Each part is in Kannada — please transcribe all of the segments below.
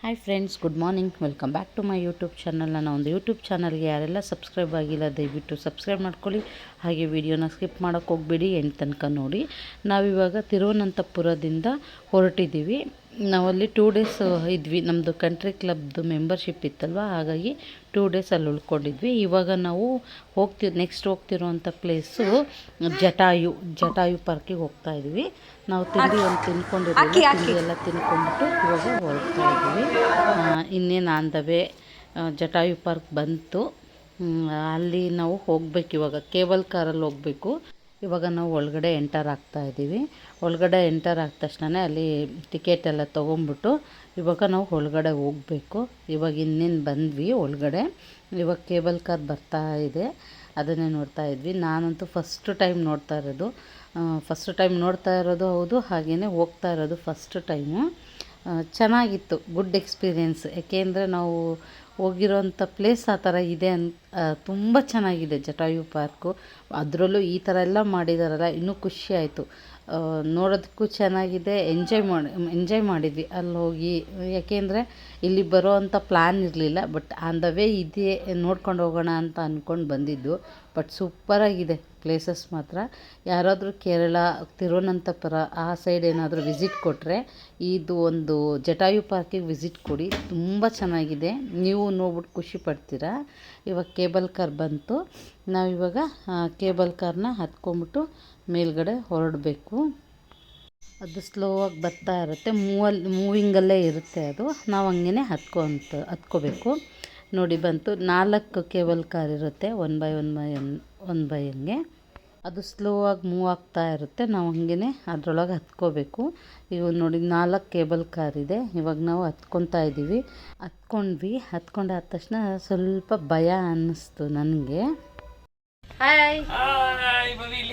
Hi friends, good morning. Welcome back to my YouTube channel. ನನ್ನ ಒಂದು ಯೂಟ್ಯೂಬ್ ಚಾನಲ್ಗೆ ಯಾರೆಲ್ಲ ಸಬ್ಸ್ಕ್ರೈಬ್ ಆಗಿಲ್ಲ ದಯವಿಟ್ಟು ಸಬ್ಸ್ಕ್ರೈಬ್ ಮಾಡ್ಕೊಳ್ಳಿ. ಹಾಗೆ ವಿಡಿಯೋನ ಸ್ಕಿಪ್ ಮಾಡೋಕ್ಕೆ ಹೋಗ್ಬೇಡಿ, ಎಂಡ್ ತನಕ ನೋಡಿ. ನಾವಿವಾಗ ತಿರುವನಂತಪುರದಿಂದ ಹೊರಟಿದ್ದೀವಿ. ನಾವಲ್ಲಿ 2 ಡೇಸ್ ಇದ್ವಿ. ನಮ್ಮದು ಕಂಟ್ರಿ ಕ್ಲಬ್ದು ಮೆಂಬರ್ಶಿಪ್ ಇತ್ತಲ್ವ, ಹಾಗಾಗಿ 2 ಡೇಸ್ ಅಲ್ಲಿ ಉಳ್ಕೊಂಡಿದ್ವಿ. ಇವಾಗ ನಾವು ನೆಕ್ಸ್ಟ್ ಹೋಗ್ತಿರೋವಂಥ ಪ್ಲೇಸು ಜಟಾಯು ಪಾರ್ಕಿಗೆ ಹೋಗ್ತಾ ಇದ್ವಿ. ನಾವು ತಿಂಡಿ ಒಂದು ತಿಂದ್ಕೊಂಡಿದ್ದೀವಿ. ತಿಂಡಿ ಎಲ್ಲ ತಿನ್ಕೊಂಡ್ಬಿಟ್ಟು ಇವಾಗ ಹೊರಡ್ತಾ ಇದ್ದೀವಿ. ಇನ್ನೇನು on the way Jatayu park ಬಂತು. ಅಲ್ಲಿ ನಾವು ಹೋಗ್ಬೇಕು. ಇವಾಗ ಕೇಬಲ್ ಕಾರಲ್ಲಿ ಹೋಗಬೇಕು. ಇವಾಗ ನಾವು ಒಳಗಡೆ ಎಂಟರ್ ಆಗ್ತಾ ಇದ್ದೀವಿ. ಒಳಗಡೆ ಎಂಟರ್ ಆದ ತಕ್ಷಣ ಅಲ್ಲಿ ಟಿಕೆಟ್ ಎಲ್ಲ ತೊಗೊಂಬಿಟ್ಟು ಇವಾಗ ನಾವು ಒಳಗಡೆ ಹೋಗಬೇಕು. ಇವಾಗ ಇನ್ನೇನು ಬಂದ್ವಿ ಒಳಗಡೆ. ಇವಾಗ ಕೇಬಲ್ ಕಾರ್ ಬರ್ತಾ ಇದೆ, ಅದನ್ನೇ ನೋಡ್ತಾ ಇದ್ವಿ. ನಾನಂತೂ ಫಸ್ಟ್ ಟೈಮ್ ನೋಡ್ತಾ ಇರೋದು ಹೌದು, ಹಾಗೆಯೇ ಹೋಗ್ತಾ ಇರೋದು ಫಸ್ಟ್ ಟೈಮು. ಚೆನ್ನಾಗಿತ್ತು, ಗುಡ್ ಎಕ್ಸ್ಪೀರಿಯೆನ್ಸ್. ಏಕೆಂದರೆ ನಾವು ಹೋಗಿರೋಂಥ ಪ್ಲೇಸ್ ಆ ಥರ ಇದೆ ತುಂಬ ಚೆನ್ನಾಗಿದೆ ಜಟಾಯು ಪಾರ್ಕು. ಅದರಲ್ಲೂ ಈ ಥರ ಎಲ್ಲ ಮಾಡಿದಾರಲ್ಲ, ಇನ್ನೂ ಖುಷಿ ಆಯಿತು. ನೋಡೋದಕ್ಕೂ ಚೆನ್ನಾಗಿದೆ. ಎಂಜಾಯ್ ಮಾಡಿದ್ವಿ ಅಲ್ಲಿ ಹೋಗಿ. ಯಾಕೆಂದರೆ ಇಲ್ಲಿ ಬರೋ ಅಂಥ ಪ್ಲ್ಯಾನ್ ಇರಲಿಲ್ಲ, ಬಟ್ ಆನ್ ದ ವೇ ಇದೆ ನೋಡ್ಕೊಂಡು ಹೋಗೋಣ ಅಂತ ಅಂದ್ಕೊಂಡು ಬಂದಿದ್ದು. ಬಟ್ ಸೂಪರಾಗಿದೆ ಪ್ಲೇಸಸ್ ಮಾತ್ರ. ಯಾರಾದರೂ ಕೇರಳ, ತಿರುವನಂತಪುರ ಆ ಸೈಡ್ ಏನಾದರೂ ವಿಸಿಟ್ ಕೊಟ್ಟರೆ ಇದು ಒಂದು ಜಟಾಯು ಪಾರ್ಕಿಗೆ ವಿಸಿಟ್ ಕೊಡಿ, ತುಂಬ ಚೆನ್ನಾಗಿದೆ. ನೀವು ನೋಡ್ಬಿಟ್ಟು ಖುಷಿ ಪಡ್ತೀರಾ. ಇವಾಗ ಕೇಬಲ್ ಕಾರ್ ಬಂತು. ನಾವಿವಾಗ ಕೇಬಲ್ ಕಾರ್ನ ಹತ್ಕೊಂಬಿಟ್ಟು ಮೇಲ್ಗಡೆ ಹೊರಡಬೇಕು. ಅದು ಸ್ಲೋವಾಗಿ ಬರ್ತಾ ಇರುತ್ತೆ, ಮೂವಿಂಗಲ್ಲೇ ಇರುತ್ತೆ ಅದು. ನಾವು ಹಂಗೇ ಹತ್ಕೋಬೇಕು. ನೋಡಿ ಬಂತು. 4 ಕೇಬಲ್ ಕಾರ್ ಇರುತ್ತೆ, ಒನ್ ಬೈ ಒನ್ಗೆ. ಅದು ಸ್ಲೋ ಆಗಿ ಮೂವ್ ಆಗ್ತಾ ಇರುತ್ತೆ. ನಾವು ಹಂಗೇ ಅದರೊಳಗೆ ಹತ್ಕೋಬೇಕು. ಇವಾಗ ನೋಡಿ 4 ಕೇಬಲ್ ಕಾರ್ ಇದೆ. ಇವಾಗ ನಾವು ಹತ್ಕೊತಾ ಇದ್ದೀವಿ. ಹತ್ಕೊಂಡಾದ ತಕ್ಷಣ ಸ್ವಲ್ಪ ಭಯ ಅನ್ನಿಸ್ತು ನನಗೆ. ಹಾಯ್ ಮಮ್ಮಿಗೆ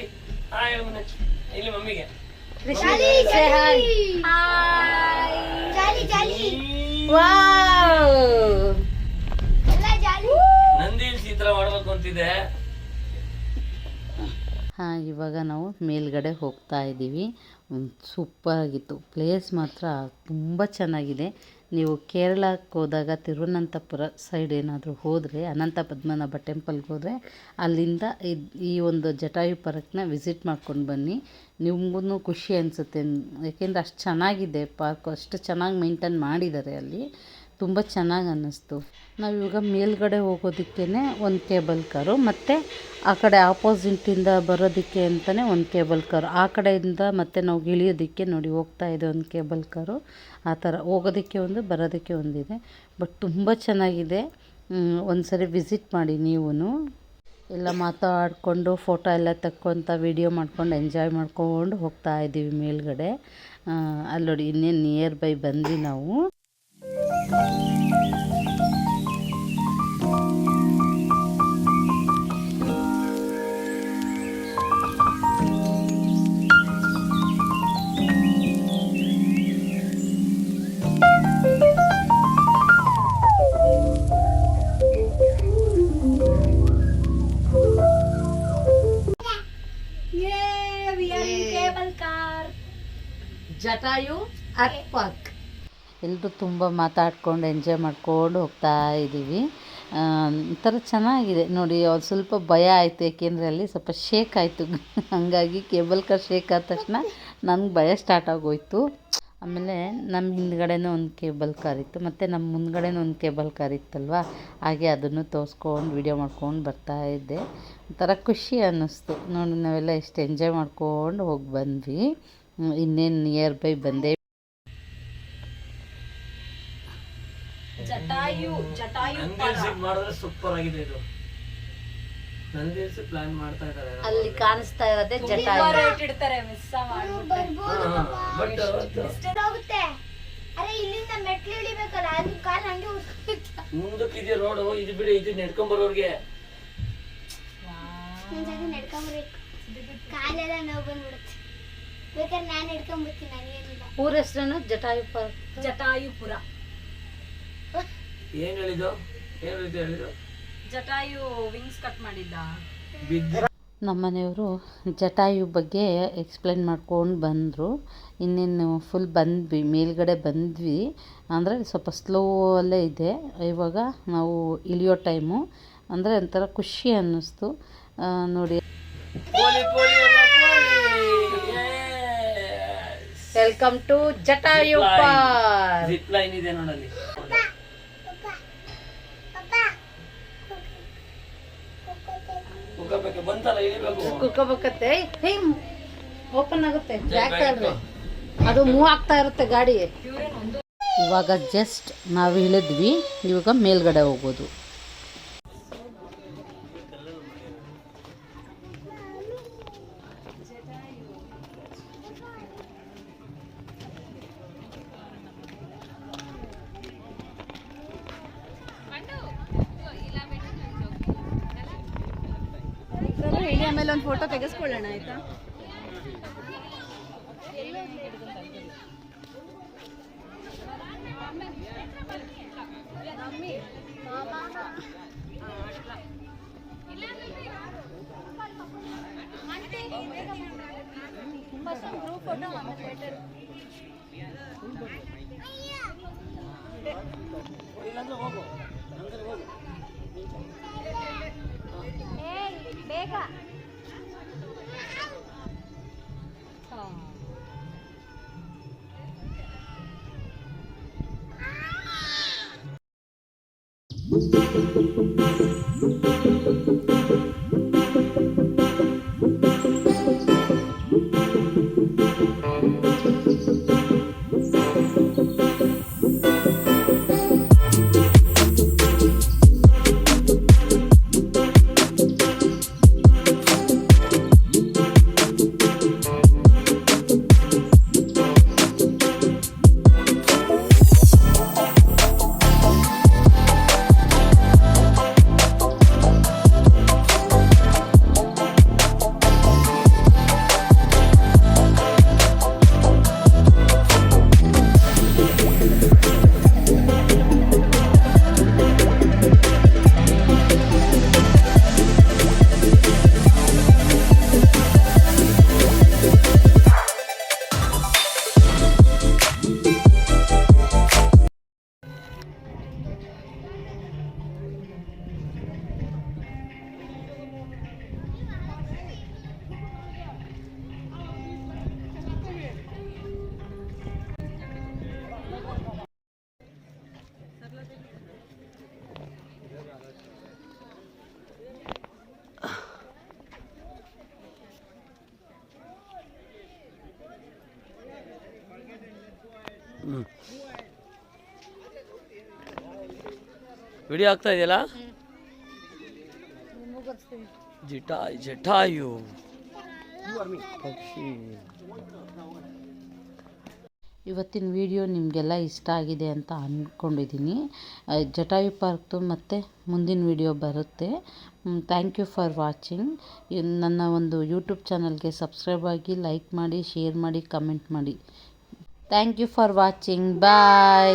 ಇವಾಗ ನಾವು ಮೇಲ್ಗಡೆ ಹೋಗ್ತಾ ಇದ್ದೀವಿ. ಸೂಪರಾಗಿತ್ತು ಪ್ಲೇಸ್ ಮಾತ್ರ, ತುಂಬ ಚೆನ್ನಾಗಿದೆ. ನೀವು ಕೇರಳಕ್ಕೆ ಹೋದಾಗ ತಿರುವನಂತಪುರ ಸೈಡ್ ಏನಾದರೂ ಹೋದರೆ, ಅನಂತ ಪದ್ಮನಾಭ ಟೆಂಪಲ್ಗೆ ಹೋದರೆ ಅಲ್ಲಿಂದ ಈ ಒಂದು ಜಟಾಯು ಪಾರ್ಕ್ನ ವಿಸಿಟ್ ಮಾಡ್ಕೊಂಡು ಬನ್ನಿ. ನಿಮಗೂ ಖುಷಿ ಅನಿಸುತ್ತೆ. ಯಾಕೆಂದರೆ ಅಷ್ಟು ಚೆನ್ನಾಗಿದೆ ಪಾರ್ಕು, ಅಷ್ಟು ಚೆನ್ನಾಗಿ ಮೇಂಟೈನ್ ಮಾಡಿದ್ದಾರೆ ಅಲ್ಲಿ. ತುಂಬ ಚೆನ್ನಾಗಿ ಅನ್ನಿಸ್ತು. ನಾವಿವಾಗ ಮೇಲ್ಗಡೆ ಹೋಗೋದಕ್ಕೇ ಒಂದು ಕೇಬಲ್ ಕಾರು, ಮತ್ತು ಆ ಕಡೆ ಆಪೋಸಿಟಿಂದ ಬರೋದಕ್ಕೆ ಅಂತಲೇ ಒಂದು ಕೇಬಲ್ ಕಾರು, ಆ ಕಡೆಯಿಂದ ಮತ್ತು ನಾವು ಇಳಿಯೋದಕ್ಕೆ ನೋಡಿ ಹೋಗ್ತಾ ಇದೆ ಒಂದು ಕೇಬಲ್ ಕಾರು. ಆ ಥರ ಹೋಗೋದಕ್ಕೆ ಒಂದು, ಬರೋದಕ್ಕೆ ಒಂದಿದೆ. ಬಟ್ ತುಂಬ ಚೆನ್ನಾಗಿದೆ. ಒಂದು ಸರಿ ವಿಸಿಟ್ ಮಾಡಿ ನೀವು. ಎಲ್ಲ ಮಾತಾಡಿಕೊಂಡು ಫೋಟೋ ಎಲ್ಲ ತಕ್ಕೊತ ವಿಡಿಯೋ ಮಾಡ್ಕೊಂಡು ಎಂಜಾಯ್ ಮಾಡ್ಕೊಂಡು ಹೋಗ್ತಾ ಇದ್ದೀವಿ ಮೇಲ್ಗಡೆ. ಅಲ್ಲಿ ನೋಡಿ ಇನ್ನೇನು ನಿಯರ್ ಬೈ ಬಂದ್ವಿ ನಾವು. ಜಟಾಯು ಪಾರ್ಕ್. ಎಲ್ಲರೂ ತುಂಬ ಮಾತಾಡ್ಕೊಂಡು ಎಂಜಾಯ್ ಮಾಡ್ಕೊಂಡು ಹೋಗ್ತಾ ಇದ್ದೀವಿ. ಒಂಥರ ಚೆನ್ನಾಗಿದೆ ನೋಡಿ. ಅವ್ರು ಸ್ವಲ್ಪ ಭಯ ಆಯಿತು, ಏಕೆಂದರೆ ಅಲ್ಲಿ ಸ್ವಲ್ಪ ಶೇಕ್ ಆಯಿತು. ಹಾಗಾಗಿ ಕೇಬಲ್ ಕಾರ್ ಶೇಕ್ ಆದ ತಕ್ಷಣ ನನಗೆ ಭಯ ಸ್ಟಾರ್ಟ್ ಆಗೋಯ್ತು. ಆಮೇಲೆ ನಮ್ಮ ಹಿಂದ್ಗಡೆನೂ ಒಂದು ಕೇಬಲ್ ಕಾರ್ ಇತ್ತು, ಮತ್ತು ನಮ್ಮ ಮುಂದ್ಗಡೆನೂ ಒಂದು ಕೇಬಲ್ ಕಾರ್ ಇತ್ತಲ್ವ, ಹಾಗೆ ಅದನ್ನು ತೋರಿಸ್ಕೊಂಡು ವಿಡಿಯೋ ಮಾಡ್ಕೊಂಡು ಬರ್ತಾ ಇದ್ದೆ. ಒಂಥರ ಖುಷಿ ಅನ್ನಿಸ್ತು ನೋಡಿ. ನಾವೆಲ್ಲ ಎಷ್ಟು ಎಂಜಾಯ್ ಮಾಡ್ಕೊಂಡು ಹೋಗಿ ಬಂದ್ವಿ. ಇನ್ನೇನು ನಿಯರ್ ಬೈ ಬಂದೆ. ಜಟಾಯು ಮಾಡಿದ್ರೆ ಸೂಪರ್ ಆಗಿದೆ ಇದು. ನಂದಿಲ್ಸಿ ಪ್ಲಾನ್ ಮಾಡ್ತಾ ಇದ್ದಾರೆ. ಅಲ್ಲಿ ಕಾಣಿಸ್ತಾ ಇರೋದೇ ಜಟಾಯು. ಇಡ್ತಾರೆ ಮಿಸ್ ಹೋಗುತ್ತೆ. ಅರೆ ಇಲ್ಲಿಂದ ಮೆಟ್ಲು ಇಳಿಬೇಕಲ್ಲ, ಅದು ಕಾಲ್ ಹಂಗೆ ಮುಂದಕ್ಕಿದೆ ರೋಡು. ಇದು ಬಿಡಿ, ಇದು ನೆಡ್ಕೊಂಡ್ ಬರೋರ್ಗೆ ನೆಡ್ಕೊಂಬರ್ಬೇಕು. ಕಾಲೆಲ್ಲ ನೋವು ಬಂದ್ಬಿಡುತ್ತೆ. ಬೇಕಾದ್ರೆ ನಾನು ನೆಡ್ಕೊಂಡ್ಬರ್ತೀನಿ, ನನಗೇನಿಲ್ಲ. ಊರ ಹೆಸರೇನು? ಜಟಾಯು ಪಾರ್ಕ್, ಜಟಾಯುಪುರ. ಏನ್ ಹೇಳಿದ್ದು? ಜಟಾಯು ವಿಂಗ್ಸ್ ಕಟ್ ಮಾಡಿದ್ದ. ನಮ್ಮನೆಯವರು ಜಟಾಯು ಬಗ್ಗೆ ಎಕ್ಸ್ಪ್ಲೇನ್ ಮಾಡ್ಕೊಂಡು ಬಂದರು. ಇನ್ನೇನು ಫುಲ್ ಬಂದ್ವಿ, ಮೇಲ್ಗಡೆ ಬಂದ್ವಿ. ಅಂದರೆ ಸ್ವಲ್ಪ ಸ್ಲೋ ಅಲ್ಲೇ ಇದೆ. ಇವಾಗ ನಾವು ಇಳಿಯೋ ಟೈಮು. ಅಂದರೆ ಒಂಥರ ಖುಷಿ ಅನ್ನಿಸ್ತು ನೋಡಿ. Welcome to Jatayu park. Zip line ಇದೆ ನೋಡಲ್ಲಿ. ಬಂತಲ್ಲ ಇಳಿಬೇಕು. ಕುತ್ಕೋಬೇಕತ್ತೆ. ಓಪನ್ ಆಗುತ್ತೆ, ಬ್ಯಾಕ್ ಸೈಡ್ ಅದು ಮೂವ್ ಆಗ್ತಾ ಇರುತ್ತೆ ಗಾಡಿ. ಇವಾಗ ಜಸ್ಟ್ ನಾವು ಇಳಿದ್ವಿ, ಇವಾಗ ಮೇಲ್ಗಡೆ ಹೋಗೋದು. ಆಮೇಲೆ ಒಂದು ಫೋಟೋ ತೆಗೆಸ್ಕೊಳ್ಳೋಣ ಆಯ್ತಾ? ಬೇಗ ವಿಡಿಯೋ ಆಗ್ತಾ ಇದೆಯಲ್ಲ. ಜಟಾಯು ಪಕ್ಷಿ. ಇವತ್ತಿನ ವಿಡಿಯೋ ನಿಮಗೆಲ್ಲ ಇಷ್ಟ ಆಗಿದೆ ಅಂತ ಅಂದ್ಕೊಂಡಿದ್ದೀನಿ. ಜಟಾಯು ಪಾರ್ಕ್ದು ಮತ್ತೆ ಮುಂದಿನ ವಿಡಿಯೋ ಬರುತ್ತೆ. Thank you for watching. ನನ್ನ ಒಂದು ಯೂಟ್ಯೂಬ್ ಚಾನಲ್ಗೆ ಸಬ್ಸ್ಕ್ರೈಬ್ ಆಗಿ, ಲೈಕ್ ಮಾಡಿ, ಶೇರ್ ಮಾಡಿ, ಕಮೆಂಟ್ ಮಾಡಿ. Thank you for watching. Bye.